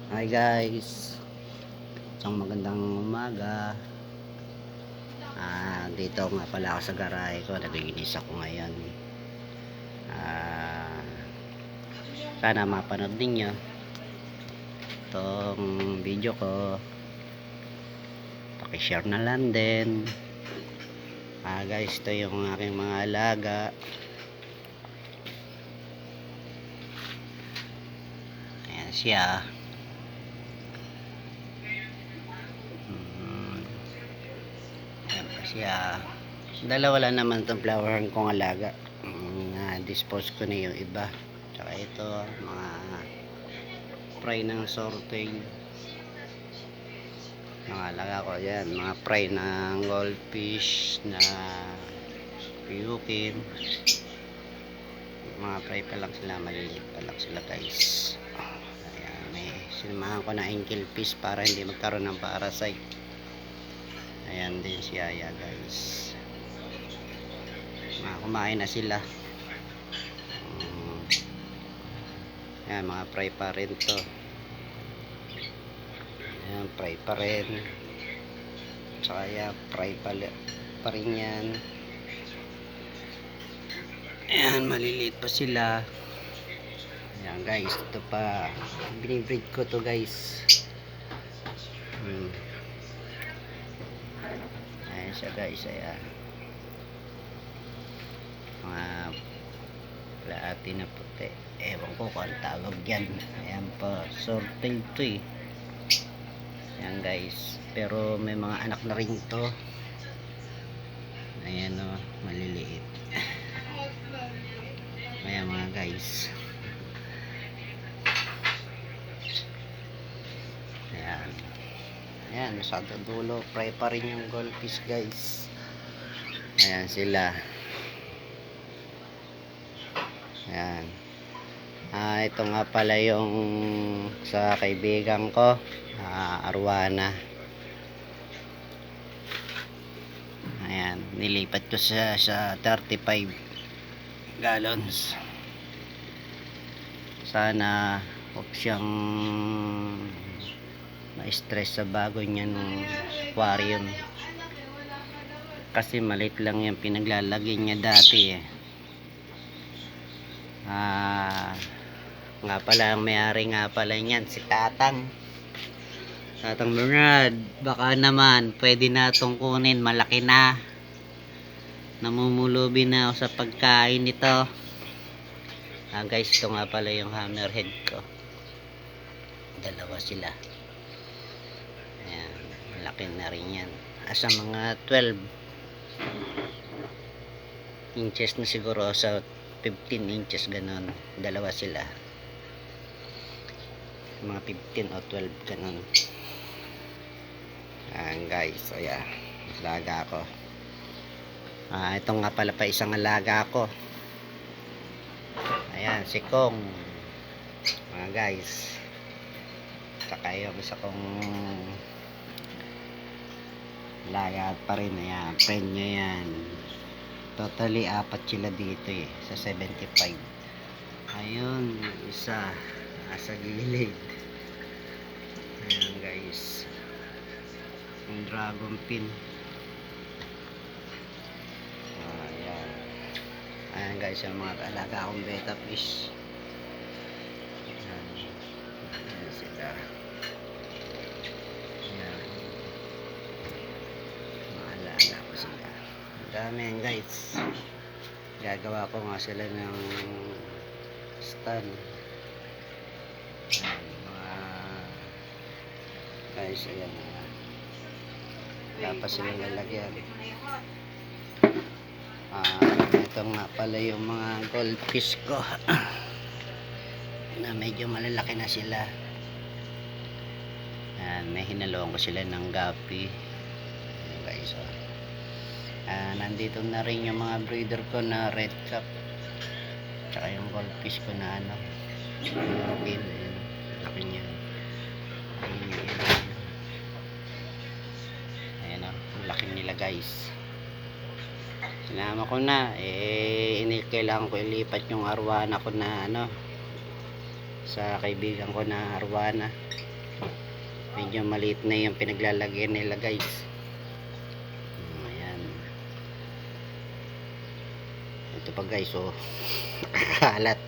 Hi guys, isang magandang umaga. Dito nga pala ako sa garahe ko, naglilinis ako ngayon. ah, Sana mapanood ninyo itong video ko, pakishare na lang din. Guys, ito yung aking mga alaga. Ayan siya. Ayan pa siya. Dalawa lang naman itong flower kong alaga. Na-dispose ko na yung iba. Tsaka ito, mga fry ng sorting. Mga alaga ko yan, mga fry ng goldfish na piyukin. Mga fry pa lang sila, maliliit pa lang sila guys. Ayan, may sinamahan ko na anglefish para hindi magkaroon ng parasite. Ayan din siya guys. Kumain na sila. Ayan, mga fry pa rin to. Ayan, fry pa rin. Tsaka yan, fry pa rin yan. Ayan, maliliit pa sila. Ayan guys, ito pa, binibreed ko to guys. Ayan siya guys, ayan. Mga laati na puti, ewan ko kung tawag yan. Ayan pa, sorting to eh. Ayan guys, pero may mga anak na rin to. Ayan o, maliliit. Ayan mga guys. Ayan. Ayan, sa dulo, fry pa rin yung goldfish guys. Ayan sila. Ayan. Ito nga pala yung sa kaibigan ko, Arwana. Ayan, nilipat ko sa 35 gallons. Sana huwag siyang ma-stress sa bago niyan aquarium. Kasi maliit lang yung pinaglalagay niya dati eh. Nga pala, ang may-ari nga pala niyan si Tatang Bernard. Baka naman pwede na itong kunin, malaki na, namumulubi na ako sa pagkain nito. Guys, ito nga pala yung hammerhead ko, dalawa sila. Ayan, malaki na rin yan, asa mga 12 inches na siguro, sa 15 inches ganon, dalawa sila, mga 15 o 12 ganon. Ayan guys, ayan, alaga ko. Ito nga pala pa isang alaga ko. Ayan, si Kong, mga guys. Saka yung isa kong alaga pa rin. Ayan, friend nyo yan. Totally 4 sila dito eh, sa 75. Ayun, isa nasa gilid. Ayan guys, yung dragon pin. Ayan guys, yung mga alaga akong beta fish. Ayan sila. Ayan, mga alaga ko sila. Ang dami yan guys. Gagawa ko nga sila ng stand. Ayan, mga guys, ayan. Dapat silang lalagyan. Ito nga pala yung mga goldfish ko na medyo malalaki na sila. May hinalawang ko sila ng gapi. Ayan guys, nandito na rin yung mga breeder ko na red cap, tsaka yung goldfish ko na ano, pin. Laki niya. Ayan o, laki nila guys. Sinama ko na, kailangan ko ilipat yung arwana ko na ano, sa kaibigan ko na arwana. Medyo maliit na yung pinaglalagyan nila guys. Ayan. Ito pa guys, oh. Nakakalat.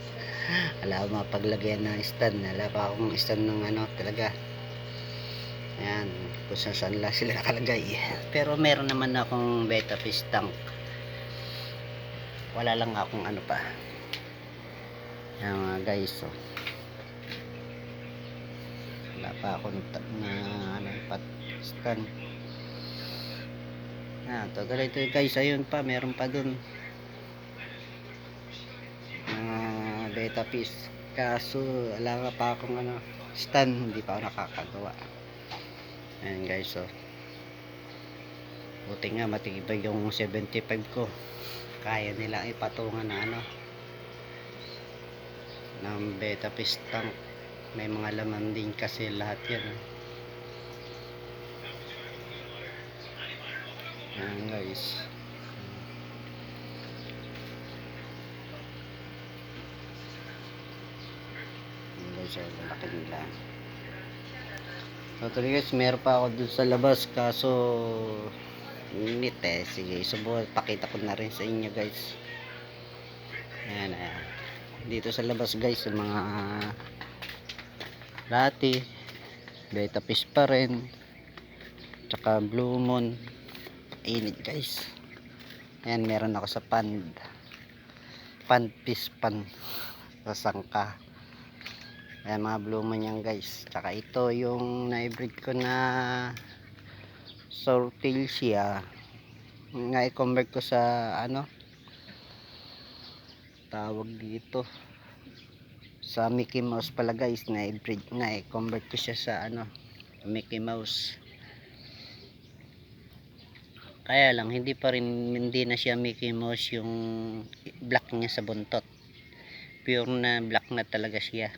Wala akong mapaglagyan ng stand. Wala pa akong stand ng ano talaga. Ayan. Kung saan lang sila nakalagay. Pero meron naman akong beta fish tank. Wala lang akong ano pa. Ayan mga guys, oh. Wala pa akong na ano pat stand. To ganito guys, ayun pa, meron pa dun beta fish, kaso wala pa akong ano stand, hindi pa ako nakakagawa. Ayan guys, so buti nga matibay yung 75 ko, kaya nila ipatungan na ano ng beta fish tank. May mga laman din kasi lahat yan. Ayan guys, so malaki nila. So tuloy guys, meron pa ako dun sa labas, kaso init eh. Sige, subukan pakita ko na rin sa inyo guys. Ayan, ayan. Dito sa labas guys, sa mga rati, beta fish pa rin, tsaka blue moon. Init guys. Ayan, meron ako sa pan fish pan sa sangka. Ayan, mga blue moon yan guys. Tsaka ito yung na-breed ko na swordtail siya, nga i-convert ko sa ano tawag dito, sa Mickey Mouse pala guys. Na-breed nga i-convert ko siya sa ano Mickey Mouse. Kaya lang hindi na siya Mickey Mouse yung black niya sa buntot. Pure na black na talaga siya.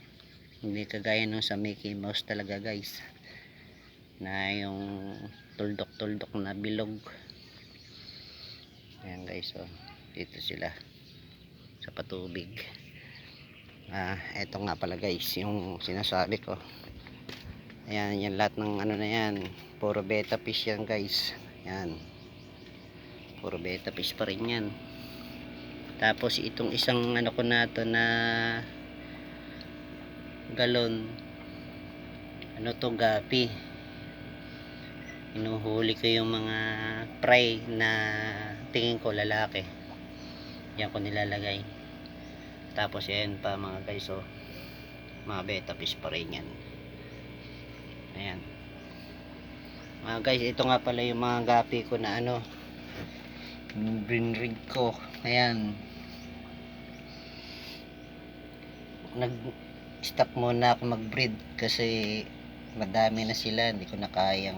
Hindi kagaya nung sa Mickey Mouse talaga guys, na yung tuldok-tuldok na bilog. Ayan guys, so dito sila sa patubig. Eto nga pala guys yung sinasabi ko. Ayan, yan lahat ng ano na yan, puro beta fish yan guys. Ayan, puro beta fish pa rin yan. Tapos itong isang ano ko na to na galon, ano to, gapi. Inuhuli ko yung mga fry na tingin ko lalaki, yan ko nilalagay. Tapos yan pa mga guys, oh, mga beta fish pa rin yan. Ayan mga guys, ito nga pala yung mga gapi ko na ano, green rig ko. Ayan, nag stop muna ako mag breed kasi madami na sila, hindi ko na kayang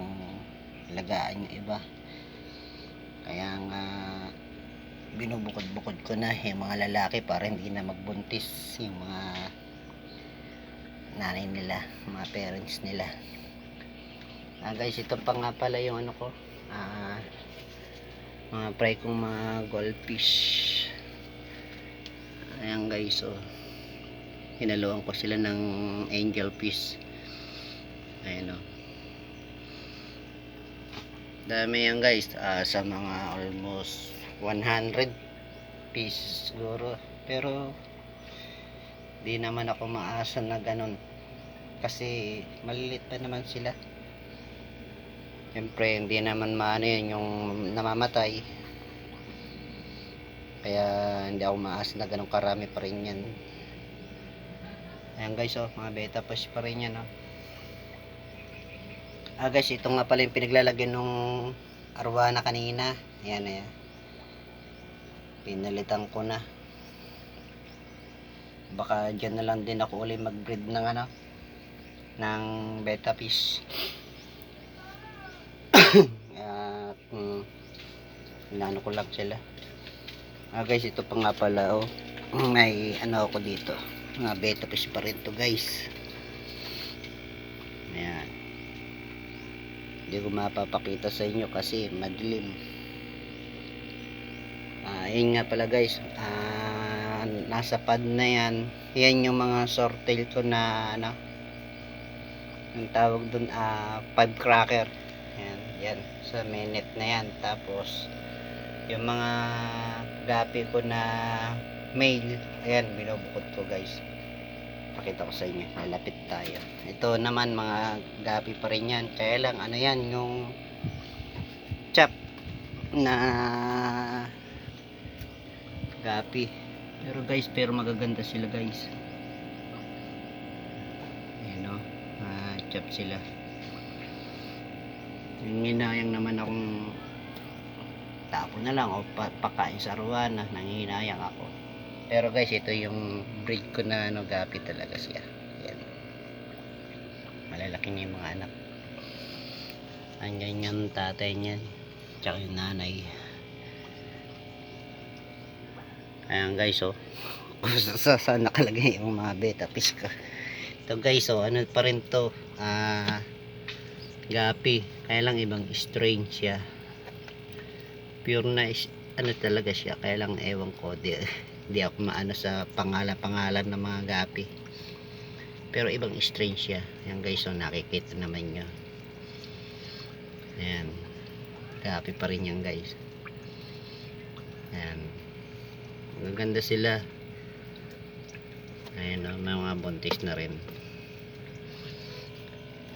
lagaan yung iba. Kaya nga binubukod-bukod ko na yung mga lalaki para hindi na magbuntis yung mga nanay nila, mga parents nila. Guys, ito pa nga pala yung ano ko, mga fry kong mga goldfish. Ayan guys, so hinaluan ko sila ng angel fish. Ayan, oh, dami yan guys. Sa mga almost 100 pieces siguro, pero di naman ako maasa na ganun kasi maliliit pa naman sila. Siyempre hindi naman maano yun yung namamatay, kaya hindi ako maasa na ganun karami pa rin yan. Ayan guys, oh, mga beta fish pa rin yan, oh. Guys, ito nga pala yung pinaglalagyan nung arwana kanina. Ayan, ayan, pinalitan ko na. Baka dyan na lang din ako ulit mag breed ng ano, ng beta fish. Inano ko lang sila. Guys, ito pa nga pala, oh, may ano ako dito, mga beta fish pa rin to guys. Ayan, hindi ko mapapakita sa inyo kasi madilim. Yun nga pala guys, nasa pad na yan. Yan yung mga swordtail ko na ano, yung tawag dun, five cracker. Yan, yan sa minute na yan. Tapos yung mga gapi ko na male, ayan, binubukod ko guys. Pakita ko sa inyo, lalapit tayo. Ito naman mga gapi pa rin yan, kaya lang ano yan, yung chop na gapi. Pero guys, pero magaganda sila guys. Ayan o, chop sila. Yung hinayang naman akong tapo na lang o pakain sa arwana, nangihinayang ako. Pero guys, ito yung breed ko na ano, gapi talaga siya. Ayan, malalaki na yung mga anak. Andyan yung tatay niya, tsaka yung nanay. Ayan guys, oh. Saan nakalagay yung mga beta fish ko. Ito guys, oh, ano pa rin to, gapi, kaya lang ibang strain siya. Pure na ano talaga siya, kaya lang ewan ko, di ako maano sa pangalan ng mga gapi, pero ibang strain siya. Ayan guys, so nakikita naman nyo, ayan, gapi pa rin yan guys. Ayan, magaganda sila. Ayan, mga buntis na rin.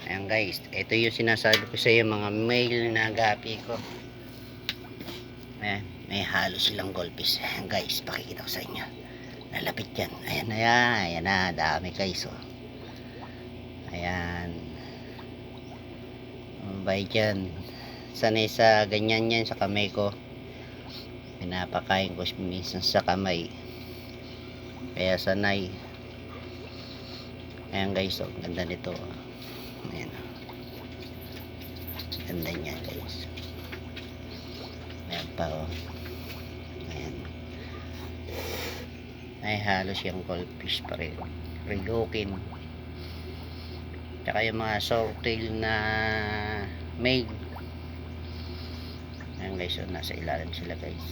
Ayan guys, ito yung sinasabi ko sa iyo, mga male na gapi ko. Ayan, may halos silang goldfish. Ayan guys, pakikita ko sa inyo, nalapit yan. Ayan, ayan, ayan na, dami guys, oh. Ayan, mabay dyan. Sanay sa ganyan yan sa kamay ko, pinapakain ko minsan sa kamay, kaya sanay. Ayan guys, oh, ganda nito. Ayan, ganda niya guys. Ayan pa, oh. Ayan, ay halos yung goldfish pa rin, relukin. Tsaka yung mga swordtail na male. Ayan guys, so nasa ilalim sila guys.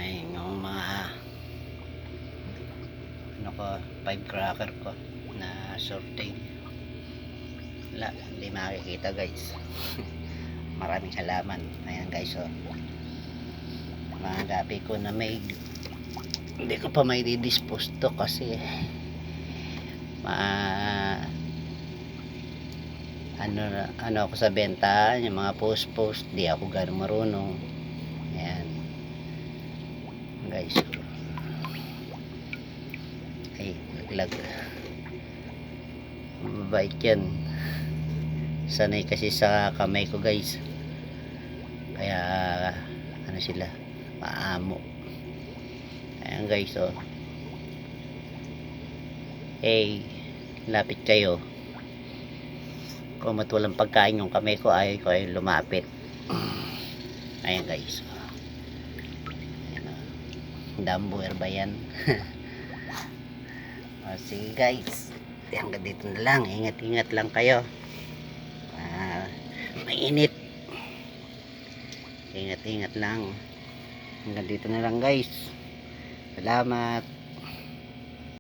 Ayan yung mga ano ko, five cracker ko na swordtail. Wala, hindi makikita guys. Maraming halaman. Ayan guys, so mga gapi ko na may, hindi ko pa may didispose to kasi ano ako sa benta, yung mga post di ako gano'ng marunong. Ayan guys, ay laglag, mabait yan, sanay kasi sa kamay ko guys, kaya ano sila, maamo. Ayan guys, oh, hey, lapit kayo. Kung walang pagkain yung kamay ko, ayaw ko ay lumapit. Ayan guys, ayan, dambuer ba yan? Sige guys, hanggang dito na lang. Ingat lang kayo, mainit. Ingat lang. Hanggang dito na lang guys. Salamat.